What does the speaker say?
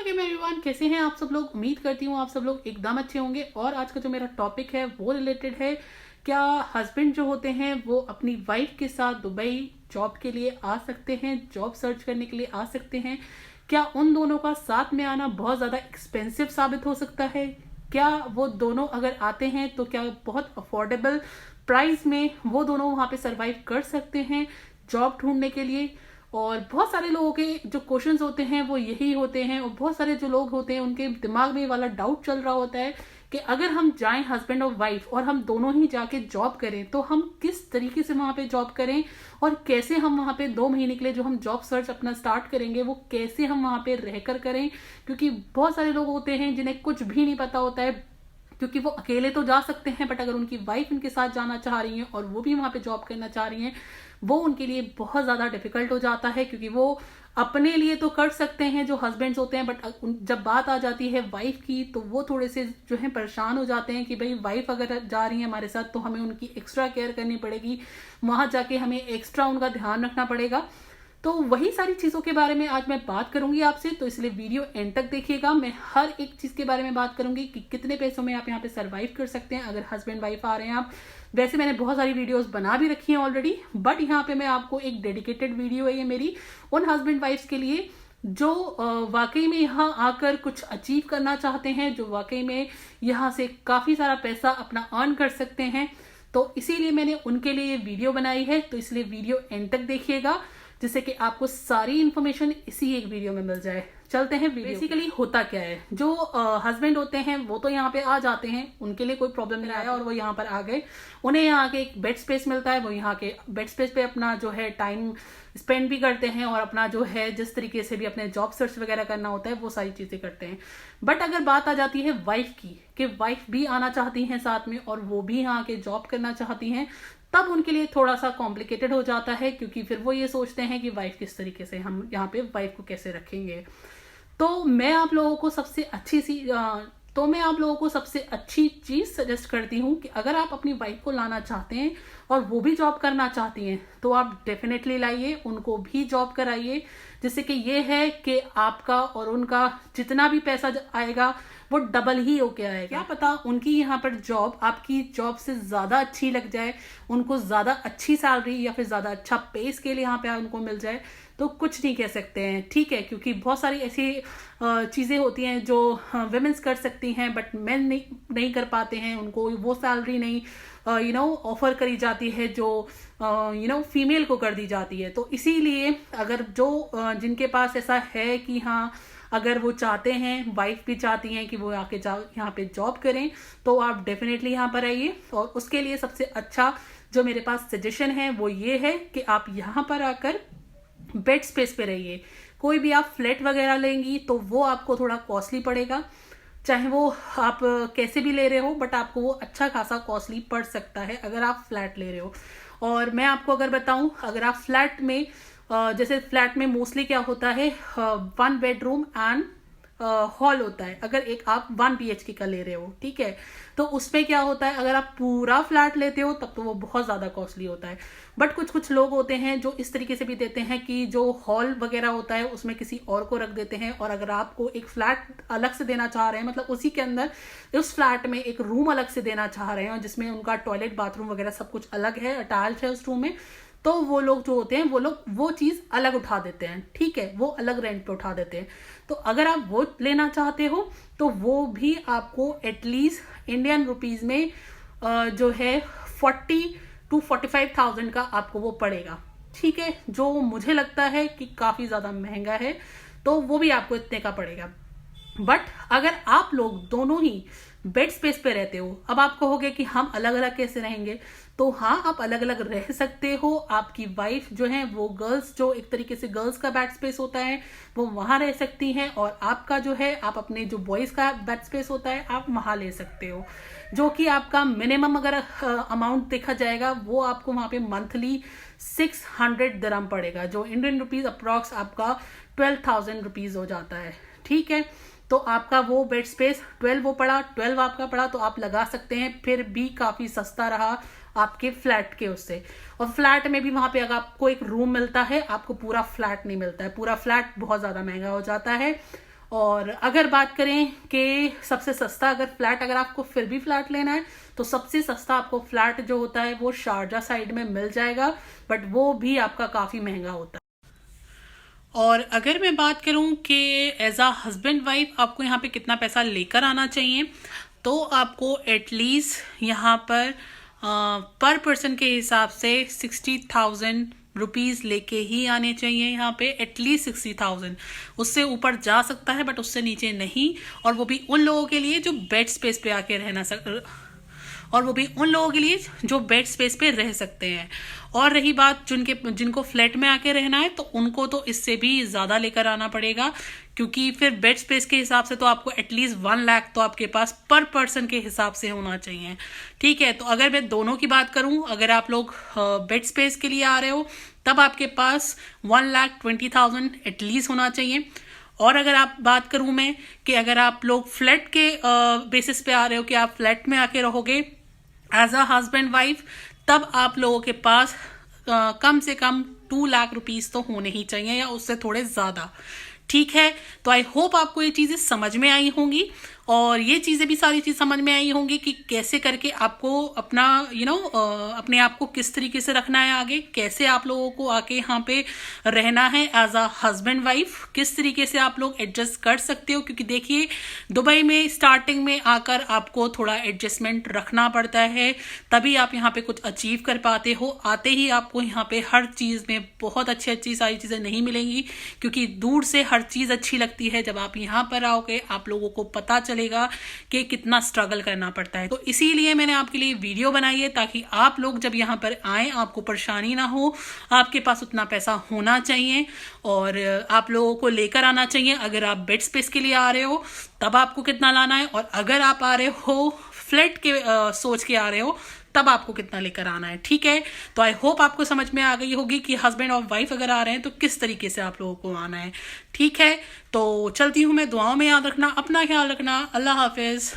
अस्सलाम एवरीवन, कैसे हैं आप सब लोग। उम्मीद करती हूँ आप सब लोग एकदम अच्छे होंगे। और आज का जो मेरा टॉपिक है वो रिलेटेड है, क्या हस्बैंड जो होते हैं वो अपनी वाइफ के साथ दुबई जॉब के लिए आ सकते हैं, जॉब सर्च करने के लिए आ सकते हैं। क्या उन दोनों का साथ में आना बहुत ज़्यादा एक्सपेंसिव साबित हो सकता है। क्या वो दोनों अगर आते हैं तो क्या बहुत अफोर्डेबल प्राइस में वो दोनों वहाँ पे सरवाइव कर सकते हैं जॉब ढूंढने के लिए। और बहुत सारे लोगों के जो क्वेश्चंस होते हैं वो यही होते हैं, और बहुत सारे जो लोग होते हैं उनके दिमाग में ये वाला डाउट चल रहा होता है कि अगर हम जाएं हस्बैंड और वाइफ और हम दोनों ही जाके जॉब करें तो हम किस तरीके से वहां पे जॉब करें, और कैसे हम वहां पे 2 महीने के लिए जो हम जॉब सर्च अपना स्टार्ट करेंगे वो कैसे हम वहां पे रहकर करें। क्योंकि बहुत सारे लोग होते हैं जिन्हें कुछ भी नहीं पता होता है, क्योंकि वो अकेले तो जा सकते हैं बट अगर उनकी वाइफ उनके साथ जाना चाह रही है और वो भी वहां पे जॉब करना चाह रही हैं, वो उनके लिए बहुत ज़्यादा डिफिकल्ट हो जाता है। क्योंकि वो अपने लिए तो कर सकते हैं जो हस्बैंड्स होते हैं, बट जब बात आ जाती है वाइफ की तो वो थोड़े से जो है परेशान हो जाते हैं कि भाई वाइफ अगर जा रही है हमारे साथ तो हमें उनकी एक्स्ट्रा केयर करनी पड़ेगी, वहां जाके हमें एक्स्ट्रा उनका ध्यान रखना पड़ेगा। तो वही सारी चीज़ों के बारे में आज मैं बात करूंगी आपसे, तो इसलिए वीडियो एंड तक देखिएगा। मैं हर एक चीज़ के बारे में बात करूंगी कि कितने पैसों में आप यहाँ पे सरवाइव कर सकते हैं अगर हस्बैंड वाइफ आ रहे हैं आप। वैसे मैंने बहुत सारी वीडियोस बना भी रखी हैं ऑलरेडी, बट यहाँ पे मैं आपको एक डेडिकेटेड वीडियो है ये मेरी उन हस्बैंड वाइफ्स के लिए जो वाकई में यहाँ आकर कुछ अचीव करना चाहते हैं, जो वाकई में यहाँ से काफ़ी सारा पैसा अपना अर्न कर सकते हैं। तो इसीलिए मैंने उनके लिए ये वीडियो बनाई है, तो इसलिए वीडियो एंड तक देखिएगा जिससे कि आपको सारी इन्फॉर्मेशन इसी एक वीडियो में मिल जाए। चलते हैं वीडियो। बेसिकली होता क्या है, जो हस्बैंड होते हैं वो तो यहाँ पे आ जाते हैं, उनके लिए कोई प्रॉब्लम नहीं आया और वो यहाँ पर आ गए, उन्हें यहाँ के एक बेड स्पेस मिलता है, वो यहाँ के बेड स्पेस पे अपना जो है टाइम स्पेंड भी करते हैं और अपना जो है जिस तरीके से भी अपने जॉब सर्च वगैरह करना होता है वो सारी चीजें करते हैं। बट अगर बात आ जाती है वाइफ की कि वाइफ भी आना चाहती हैं साथ में और वो भी यहाँ के जॉब करना चाहती हैं, तब उनके लिए थोड़ा सा कॉम्प्लिकेटेड हो जाता है। क्योंकि फिर वो ये सोचते हैं कि वाइफ किस तरीके से हम यहाँ पे वाइफ को कैसे रखेंगे। तो मैं आप लोगों को सबसे अच्छी चीज सजेस्ट करती हूँ कि अगर आप अपनी वाइफ को लाना चाहते हैं और वो भी जॉब करना चाहती हैं तो आप डेफिनेटली लाइए, उनको भी जॉब कराइए, जिससे कि ये है कि आपका और उनका जितना भी पैसा आएगा वो डबल ही होके आएगा। क्या पता उनकी यहाँ पर जॉब आपकी जॉब से ज्यादा अच्छी लग जाए, उनको ज्यादा अच्छी सैलरी या फिर ज्यादा अच्छा पे स्केल यहाँ पे उनको मिल जाए, तो कुछ नहीं कह सकते हैं, ठीक है। क्योंकि बहुत सारी ऐसी चीजें होती हैं जो वुमेन्स कर सकती हैं बट मेन नहीं कर पाते हैं, उनको वो सैलरी नहीं ऑफर करी जाती है जो फीमेल को कर दी जाती है। तो इसीलिए अगर जिनके पास ऐसा है कि हाँ अगर वो चाहते हैं, वाइफ भी चाहती हैं कि वो आके यहाँ पे जॉब करें, तो आप डेफिनेटली यहाँ पर आइए। और उसके लिए सबसे अच्छा जो मेरे पास सजेशन है वो ये है कि आप यहाँ पर आकर बेड स्पेस पे रहिए। कोई भी आप फ्लैट वगैरह लेंगी तो वो आपको थोड़ा कॉस्टली पड़ेगा, चाहे वो आप कैसे भी ले रहे हो, बट आपको वो अच्छा खासा कॉस्टली पड़ सकता है अगर आप फ्लैट ले रहे हो। और मैं आपको अगर बताऊं, अगर आप फ्लैट में जैसे फ्लैट में मोस्टली क्या होता है 1 बेडरूम एंड हॉल होता है, अगर एक आप 1 BHK का ले रहे हो, ठीक है, तो उसमें क्या होता है अगर आप पूरा फ्लैट लेते हो तब तो वो बहुत ज्यादा कॉस्टली होता है। बट कुछ लोग होते हैं जो इस तरीके से भी देते हैं कि जो हॉल वगैरह होता है उसमें किसी और को रख देते हैं, और अगर आपको एक फ्लैट अलग से देना चाह रहे हैं, मतलब उसी के अंदर उस फ्लैट में एक रूम अलग से देना चाह रहे हैं जिसमें उनका टॉयलेट बाथरूम वगैरह सब कुछ अलग है, अटैच है उस रूम में, तो वो लोग जो होते हैं वो चीज अलग उठा देते हैं, ठीक है, वो अलग रेंट पे उठा देते हैं। तो अगर आप वो लेना चाहते हो तो वो भी आपको एटलीस्ट इंडियन रुपीज में जो है 40 to 45,000 का आपको वो पड़ेगा, ठीक है, जो मुझे लगता है कि काफी ज्यादा महंगा है, तो वो भी आपको इतने का पड़ेगा। बट अगर आप लोग दोनों ही बेड स्पेस पे रहते हो, अब आप कहोगे कि हम अलग अलग कैसे रहेंगे, तो हाँ आप अलग अलग रह सकते हो। आपकी वाइफ जो है वो गर्ल्स, जो एक तरीके से गर्ल्स का बेड स्पेस होता है वो वहां रह सकती हैं, और आपका जो है आप अपने जो बॉयज का बेड स्पेस होता है आप वहां ले सकते हो, जो कि आपका मिनिमम अगर अमाउंट देखा जाएगा वो आपको वहां पे मंथली 600 दिरहम पड़ेगा, जो इंडियन रुपीज अप्रॉक्स आपका 12,000 रुपीज हो जाता है, ठीक है। तो आपका वो बेड स्पेस 12 आपका पड़ा, तो आप लगा सकते हैं, फिर भी काफी सस्ता रहा आपके फ्लैट के उससे। और फ्लैट में भी वहां पे अगर आपको एक रूम मिलता है, आपको पूरा फ्लैट नहीं मिलता है, पूरा फ्लैट बहुत ज्यादा महंगा हो जाता है। और अगर बात करें कि सबसे सस्ता अगर फ्लैट अगर आपको फिर भी फ्लैट लेना है तो सबसे सस्ता आपको फ्लैट जो होता है वो शारजा साइड में मिल जाएगा, बट वो भी आपका काफ़ी महंगा होता है। और अगर मैं बात करूं कि एज अ हस्बैंड वाइफ आपको यहाँ पे कितना पैसा लेकर आना चाहिए, तो आपको एटलीस्ट यहाँ पर पर्सन के हिसाब से 60,000 रुपीज़ लेके ही आने चाहिए। यहाँ पे एटलीस्ट 60,000, उससे ऊपर जा सकता है बट उससे नीचे नहीं। और वो भी उन लोगों के लिए जो बेड स्पेस पे आके बेड स्पेस पे रह सकते हैं। और रही बात जिनको फ्लैट में आके रहना है, तो उनको तो इससे भी ज़्यादा लेकर आना पड़ेगा, क्योंकि फिर बेड स्पेस के हिसाब से तो आपको एटलीस्ट 1 लाख तो आपके पास पर पर्सन के हिसाब से होना चाहिए। ठीक है, तो अगर मैं दोनों की बात करूं, अगर आप लोग बेड स्पेस के लिए आ रहे हो तब आपके पास 1,20,000 एटलीस्ट होना चाहिए। और अगर आप बात करूं मैं कि अगर आप लोग फ्लैट के बेसिस पे आ रहे हो कि आप फ्लैट में आके रहोगे एज अ हस्बैंड वाइफ, तब आप लोगों के पास कम से कम 2 लाख रुपीस तो होने ही चाहिए या उससे थोड़े ज़्यादा। ठीक है, तो आई होप आपको ये चीज़ें समझ में आई होंगी और ये चीज़ें भी सारी चीज़ समझ में आई होंगी कि कैसे करके आपको अपना अपने आप को किस तरीके से रखना है आगे, कैसे आप लोगों को आके यहाँ पे रहना है एज अ हस्बैंड वाइफ, किस तरीके से आप लोग एडजस्ट कर सकते हो। क्योंकि देखिए, दुबई में स्टार्टिंग में आकर आपको थोड़ा एडजस्टमेंट रखना पड़ता है, तभी आप यहाँ पे कुछ अचीव कर पाते हो। आते ही आपको यहाँ पे हर चीज़ में बहुत अच्छी सारी चीज़ें नहीं मिलेंगी, क्योंकि दूर से हर चीज़ अच्छी लगती है। जब आप यहाँ पर आओगे आप लोगों को पता चलेगा कि कितना स्ट्रगल करना पड़ता है। तो इसीलिए मैंने आपके लिए वीडियो बनाई है, ताकि आप लोग जब यहाँ पर आए आपको परेशानी ना हो। आपके पास उतना पैसा होना चाहिए और आप लोगों को लेकर आना चाहिए। अगर आप बेड स्पेस के लिए आ रहे हो तब आपको कितना लाना है, और अगर आप आ रहे हो फ्लैट के सोच के आ रहे हो तब आपको कितना लेकर आना है। ठीक है, तो आई होप आपको समझ में आ गई होगी कि हस्बैंड और वाइफ अगर आ रहे हैं तो किस तरीके से आप लोगों को आना है। ठीक है, तो चलती हूँ मैं, दुआओं में याद रखना, अपना ख्याल रखना, अल्लाह हाफिज।